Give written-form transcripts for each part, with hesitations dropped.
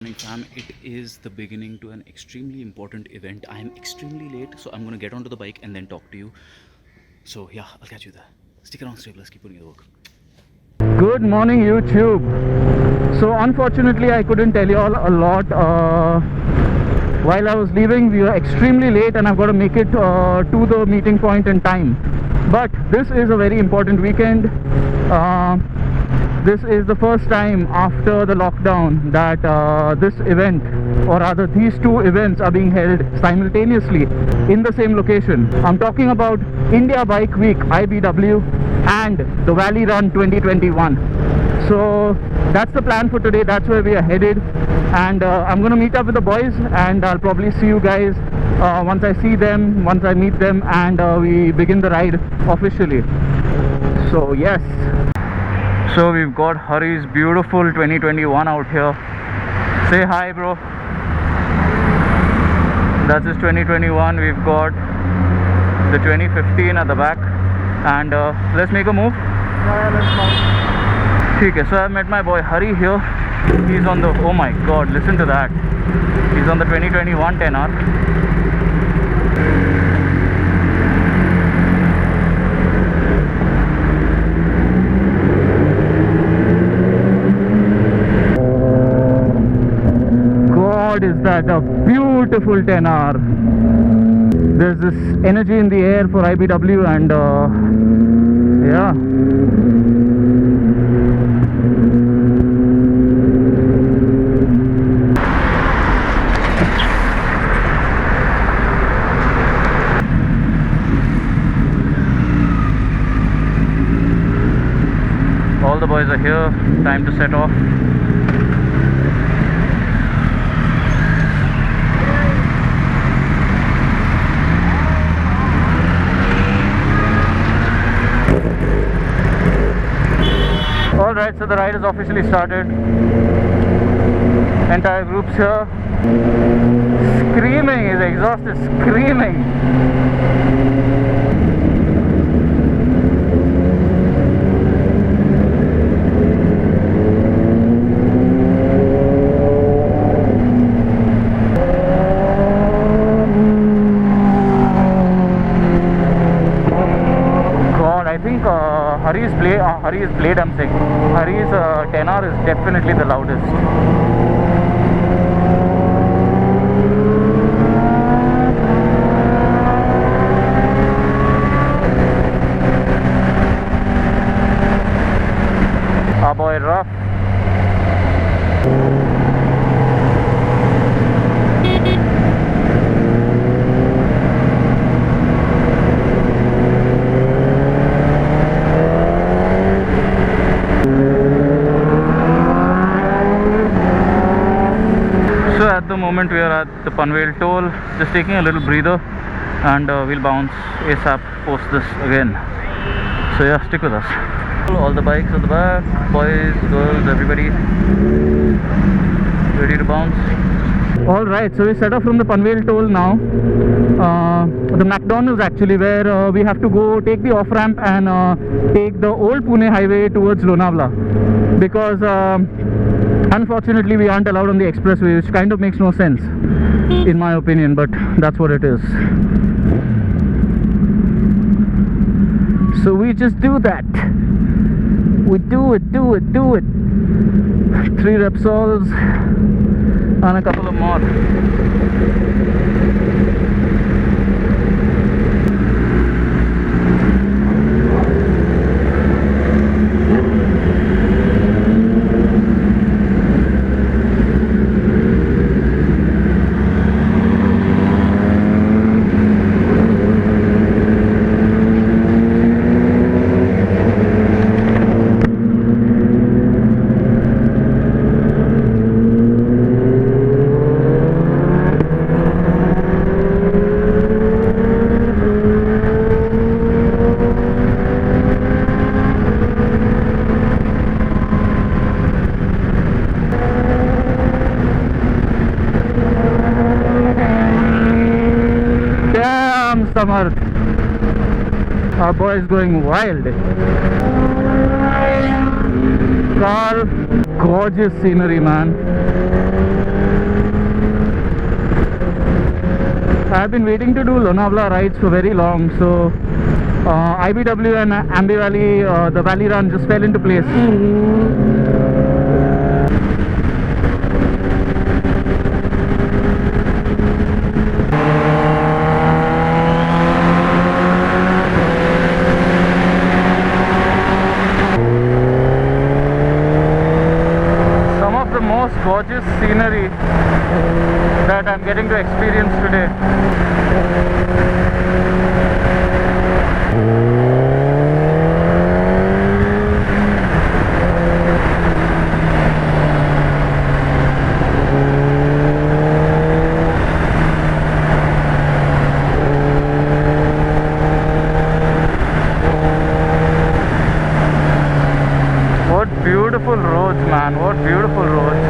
Morning, fam. It is the beginning to an extremely important event. I am extremely late, so I'm gonna get onto the bike and then talk to you. So yeah, I'll catch you there. Stick around, stay blessed, keep putting in the work. Good morning, YouTube. So unfortunately I couldn't tell you all a lot while I was leaving. We were extremely late and I've got to make it to the meeting point in time. But this is a very important weekend. This is the first time after the lockdown that this event, or rather these two events, are being held simultaneously in the same location. I'm talking about India Bike Week IBW and the Valley Run 2021. So that's the plan for today. That's where we are headed, and I'm gonna meet up with the boys, and I'll probably see you guys once I see them, once I meet them, and we begin the ride officially. So yes, so we've got Hari's beautiful 2021 out here. Say hi, bro. That's his 2021. We've got the 2015 at the back, and let's make a move. Yeah, let's go. Okay, so I met my boy Hari here. He's on the, oh my god, listen to that. He's on the 2021 10R. God, is that a beautiful 10R. There's this energy in the air for IBW, and yeah. All the boys are here. Time to set off. Alright, so the ride has officially started. Entire group's here. Screaming, his exhaust is screaming. Hari's Blade, I'm saying. Hari's 10R is definitely the loudest. Our boy Rough. At the moment we are at the Panvel toll, just taking a little breather, and we'll bounce ASAP post this again. So yeah, stick with us. All the bikes at the back, boys, girls, everybody ready to bounce. Alright, so we set off from the Panvel toll now. The McDonald's actually, where we have to go take the off-ramp and take the old Pune highway towards Lonavala, because unfortunately we aren't allowed on the expressway, which kind of makes no sense in my opinion, but that's what it is. So we just do that. We do it. 3 Repsols and a couple of more. Samarth. Our boy is going wild. Carl, gorgeous scenery, man. I've been waiting to do Lonavala rides for very long, so IBW and Ambi Valley, the Valley Run just fell into place. Some of the most gorgeous scenery that I'm getting to experience today. What beautiful roads, man. What beautiful roads.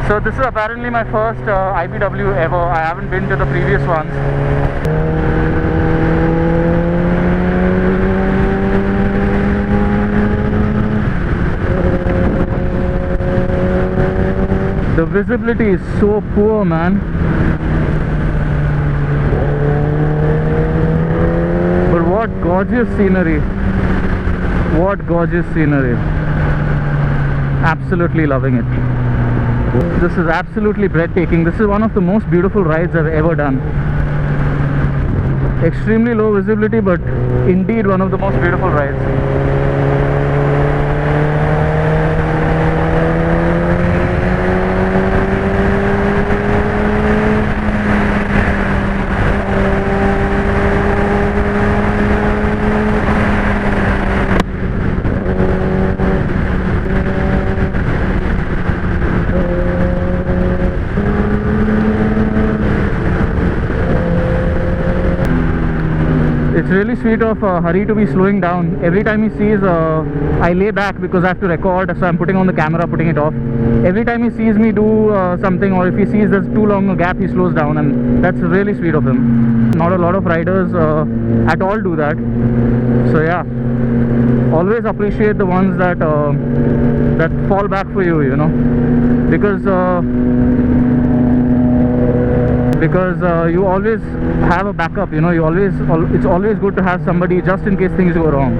So this is apparently my first IBW ever. I haven't been to the previous ones. The visibility is so poor, man. But what gorgeous scenery. What gorgeous scenery. Absolutely loving it. This is absolutely breathtaking. This is one of the most beautiful rides I've ever done. Extremely low visibility, but indeed one of the most beautiful rides. It's really sweet of Hari to be slowing down. Every time he sees, I lay back because I have to record, so I'm putting on the camera, putting it off. Every time he sees me do something, or if he sees there's too long a gap, he slows down, and that's really sweet of him. Not a lot of riders at all do that. So yeah, always appreciate the ones that that fall back for you, you know, because you always have a backup, you know. It's always good to have somebody just in case things go wrong.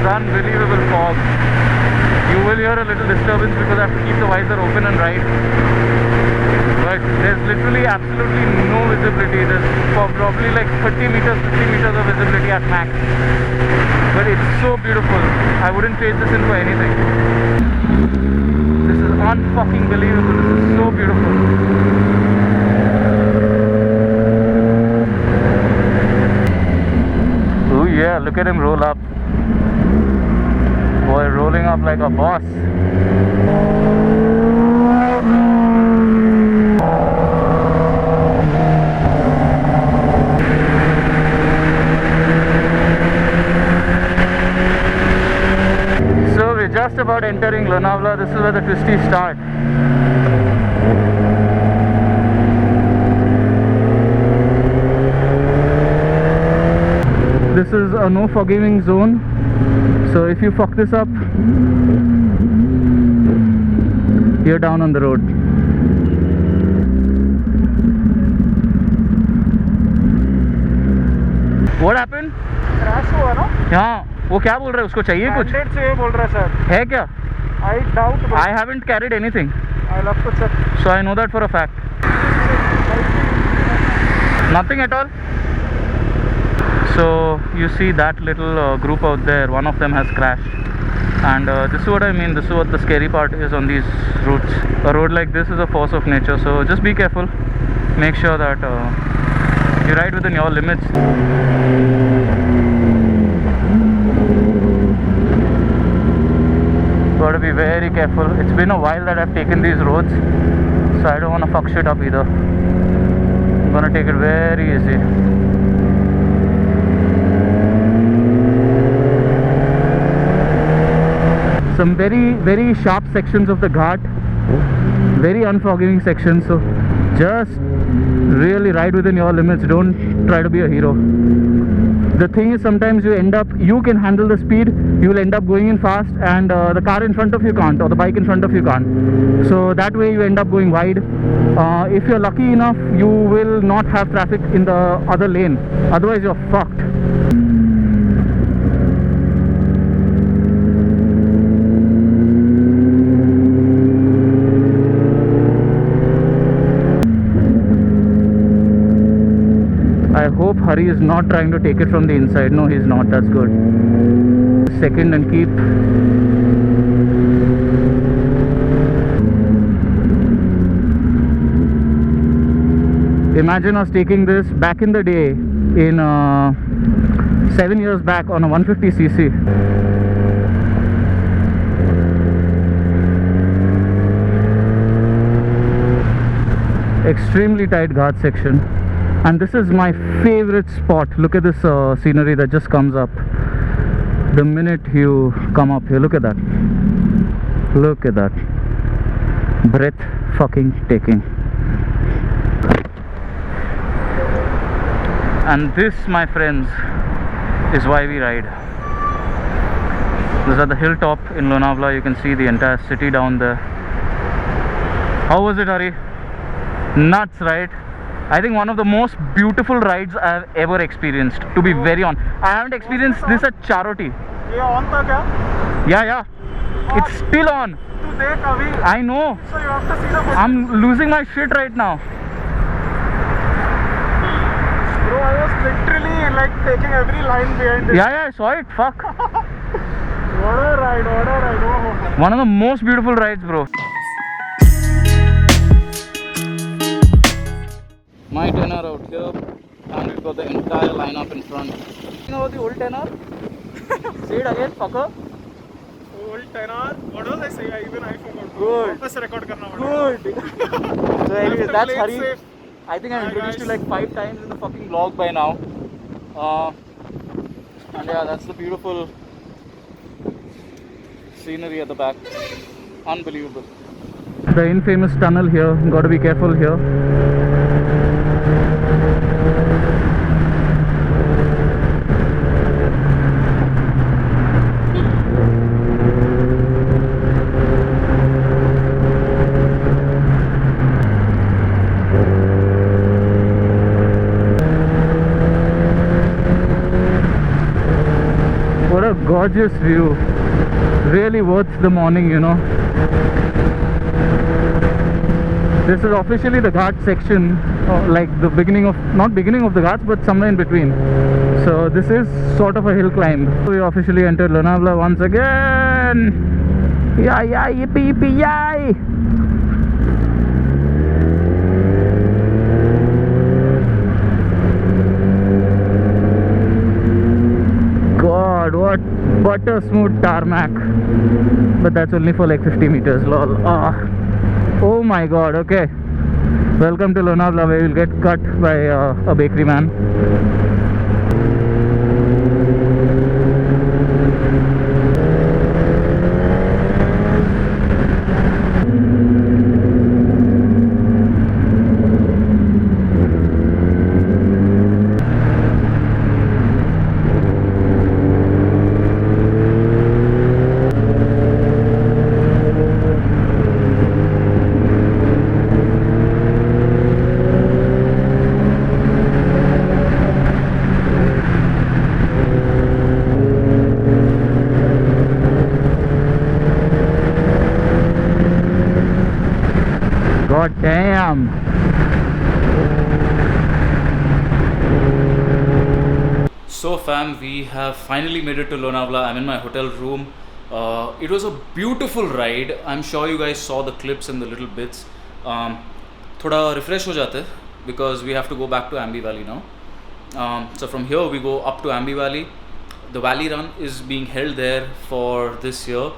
Unbelievable fog. You will hear a little disturbance because I have to keep the visor open and ride. But there's literally absolutely no visibility. There's probably like 30 meters, 50 meters of visibility at max. But it's so beautiful. I wouldn't trade this in for anything. This is unfucking believable. This is so beautiful. Oh yeah, look at him roll up. Boy, rolling up like a boss. So we're just about entering Lonavala. This is where the twisties start. This is a no forgiving zone. So if you fuck this up, you're down on the road. What happened? Crash हुआ ना? हाँ, वो क्या बोल रहा है? उसको चाहिए कुछ? Bandit से बोल रहा है सर. है क्या? I doubt. But I haven't carried anything, I'll have to check. so I know that for a fact. Nothing at all. So you see that little group out there, one of them has crashed. And this is what I mean, this is what the scary part is on these routes. A road like this is a force of nature, so just be careful. Make sure that you ride within your limits. Gotta be very careful. It's been a while that I've taken these roads, so I don't want to fuck shit up either. I'm gonna take it very easy. Some very sharp sections of the ghat, very unforgiving sections, so just really ride within your limits. Don't try to be a hero. The thing is, sometimes you can handle the speed, you will end up going in fast, and the car in front of you can't, or the bike in front of you can't. So that way you end up going wide. If you're lucky enough, you will not have traffic in the other lane, otherwise you're fucked. I hope Hari is not trying to take it from the inside. No, he's not. That's good. Second and keep. Imagine us taking this back in the day, in 7 years back, on a 150cc. Extremely tight ghat section. And this is my favorite spot. Look at this scenery that just comes up the minute you come up here. Look at that. Look at that. Breath fucking taking. And this, my friends, is why we ride. This is at the hilltop in Lonavala. You can see the entire city down there. How was it, Hari? Nuts, right? I think one of the most beautiful rides I've ever experienced, to be very honest. I haven't experienced this at Charoti. ये on था क्या? Yeah. It's still on. तू देख अभी. I know. So you have to see the footage. I'm losing my shit right now. Bro, I was literally like taking every line behind it. Yeah, I saw it. Fuck. What a ride, Oh. One of the most beautiful rides, bro. My tenor out here, and we've got the entire lineup in front. You know the old tenor? Say it again, fucker. Old tenor. What was I saying? Even I forgot. Good. वापस record करना पड़ेगा. Good. So anyways, that's Play it Hari. safe. I think I've Hi, introduced you guys. like 5 times in the fucking vlog by now. And yeah, that's the beautiful scenery at the back. Unbelievable. The infamous tunnel here. Gotta be careful here. What a gorgeous view. Really worth the morning, you know. This is officially the ghat section, like the beginning of, not beginning of the ghats, but somewhere in between. So this is sort of a hill climb. We officially entered Lonavala once again. Yeah, yippee, yay! God, what butter smooth tarmac. But that's only for like 50 meters, lol. Oh my god, okay. Welcome to Lonavala, where you'll get cut by a bakery man. God damn. So fam, we have finally made it to Lonavala. I'm in my hotel room. It was a beautiful ride. I'm sure you guys saw the clips and the little bits. थोड़ा refresh हो जाते because we have to go back to Ambi Valley now. So from here we go up to Ambi Valley. The Valley Run is being held there for this year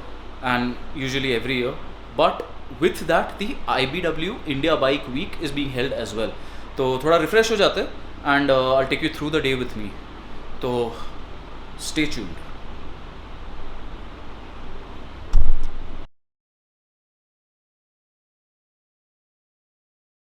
and usually every year. But with that, the IBW India Bike Week is being held as well. तो थोड़ा refresh हो जाते and I'll take you through the day with me. तो stay tuned.